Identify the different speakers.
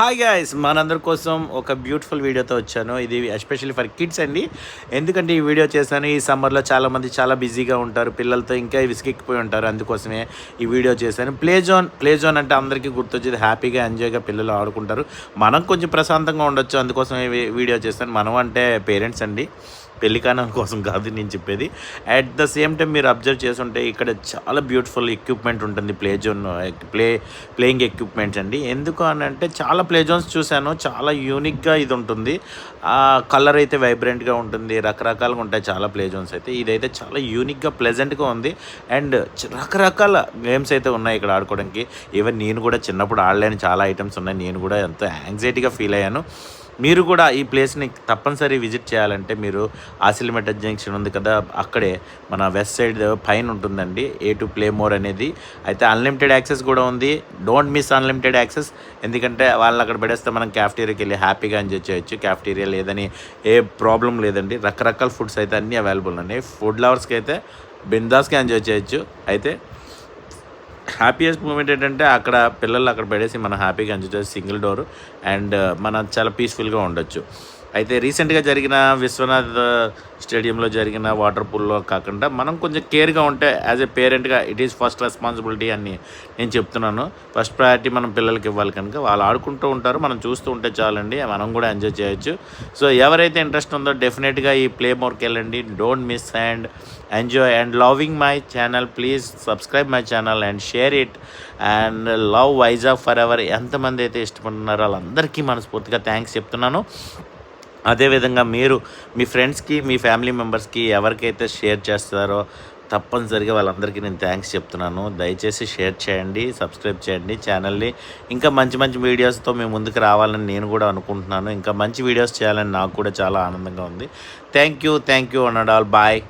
Speaker 1: Hi guys, మనందరి కోసం ఒక బ్యూటిఫుల్ వీడియోతో వచ్చాను. ఇది ఎస్పెషల్లీ ఫర్ కిడ్స్ అండి. ఎందుకంటే ఈ వీడియో చేశాను, ఈ సమ్మర్లో చాలామంది చాలా బిజీగా ఉంటారు, పిల్లలతో ఇంకా విసిగిపోయి ఉంటారు. అందుకోసమే ఈ వీడియో చేశాను. ప్లే జోన్ అంటే అందరికీ గుర్తొచ్చేది హ్యాపీగా ఎంజాయ్గా పిల్లలు ఆడుకుంటారు. మనం కొంచెం ప్రశాంతంగా ఉండొచ్చు, అందుకోసమే వీడియో చేశాను. మనం అంటే పేరెంట్స్ అండి, పెళ్లికానం కోసం కాదు నేను చెప్పేది. అట్ ద సేమ్ టైం మీరు అబ్జర్వ్ చేస్తుంటే ఇక్కడ చాలా బ్యూటిఫుల్ ఎక్విప్మెంట్ ఉంటుంది. ప్లేయింగ్ ఎక్విప్మెంట్స్ అండి. ఎందుకు అని అంటే చాలా ప్లే జోన్స్ చూశాను, చాలా యూనిక్గా ఇది ఉంటుంది. కలర్ అయితే వైబ్రెంట్గా ఉంటుంది, రకరకాలుగా ఉంటాయి చాలా ప్లే జోన్స్ అయితే. ఇదైతే చాలా యూనిక్గా ప్లెజెంట్గా ఉంది. అండ్ రకరకాల గేమ్స్ అయితే ఉన్నాయి ఇక్కడ ఆడుకోవడానికి. ఈవెన్ నేను కూడా చిన్నప్పుడు ఆడలేని చాలా ఐటమ్స్ ఉన్నాయి. నేను కూడా ఎంతో యాంగ్జైటీగా ఫీల్ అయ్యాను. మీరు కూడా ఈ ప్లేస్ని తప్పనిసరి విజిట్ చేయాలంటే మీరు ఆసిలిమెట జంక్షన్ ఉంది కదా, అక్కడే మన వెస్ట్ సైడ్ పైన ఉంటుందండి A2 ప్లే మోర్ అనేది. అయితే అన్లిమిటెడ్ యాక్సెస్ కూడా ఉంది. Don't miss unlimited access. ఎందుకంటే వాళ్ళని అక్కడ పడేస్తే మనం క్యాఫ్టీరియాకి వెళ్ళి హ్యాపీగా ఎంజాయ్ చేయొచ్చు. క్యాఫ్టీరియా లేదని ఏ ప్రాబ్లం లేదండి. రకరకాల ఫుడ్స్ అయితే అన్నీ అవైలబుల్ ఉన్నాయి. ఫుడ్ లవర్స్కి అయితే బిందాస్గా ఎంజాయ్ చేయొచ్చు. అయితే హ్యాపీయెస్ట్ మూమెంట్ ఏంటంటే అక్కడ పిల్లలు అక్కడ పడేసి మనం హ్యాపీగా ఎంజాయ్ చేసి సింగిల్ డోర్ అండ్ మనం చాలా పీస్ఫుల్గా ఉండొచ్చు. అయితే రీసెంట్గా జరిగిన విశ్వనాథ్ స్టేడియంలో జరిగిన వాటర్ పూల్లో కాకుండా మనం కొంచెం కేర్గా ఉంటే యాజ్ ఏ పేరెంట్గా ఇట్ ఈస్ ఫస్ట్ రెస్పాన్సిబిలిటీ అని నేను చెప్తున్నాను. ఫస్ట్ ప్రయారిటీ మనం పిల్లలకి ఇవ్వాలి. కనుక వాళ్ళు ఆడుకుంటూ ఉంటారు, మనం చూస్తూ ఉంటే చాలండి, మనం కూడా ఎంజాయ్ చేయొచ్చు. సో ఎవరైతే ఇంట్రెస్ట్ ఉందో డెఫినెట్గా ఈ ప్లే మోర్కి వెళ్ళండి. Don't miss and enjoy and loving my channel. Please subscribe my channel and share it and love Vizag for ever. ఎంతమంది అయితే ఇష్టపడుతున్నారో వాళ్ళందరికీ మనస్ఫూర్తిగా థ్యాంక్స్ చెప్తున్నాను. అదేవిధంగా మీరు మీ ఫ్రెండ్స్కి, మీ ఫ్యామిలీ మెంబర్స్కి ఎవరికైతే షేర్ చేస్తారో తప్పనిసరిగా వాళ్ళందరికీ నేను థ్యాంక్స్ చెప్తున్నాను. దయచేసి షేర్ చేయండి, సబ్స్క్రైబ్ చేయండి ఛానల్ని. ఇంకా మంచి మంచి వీడియోస్తో మేము ముందుకు రావాలని నేను కూడా అనుకుంటున్నాను. ఇంకా మంచి వీడియోస్ చేయాలని నాకు కూడా చాలా ఆనందంగా ఉంది. థ్యాంక్ యూ అన్నాడు ఆల్. బాయ్.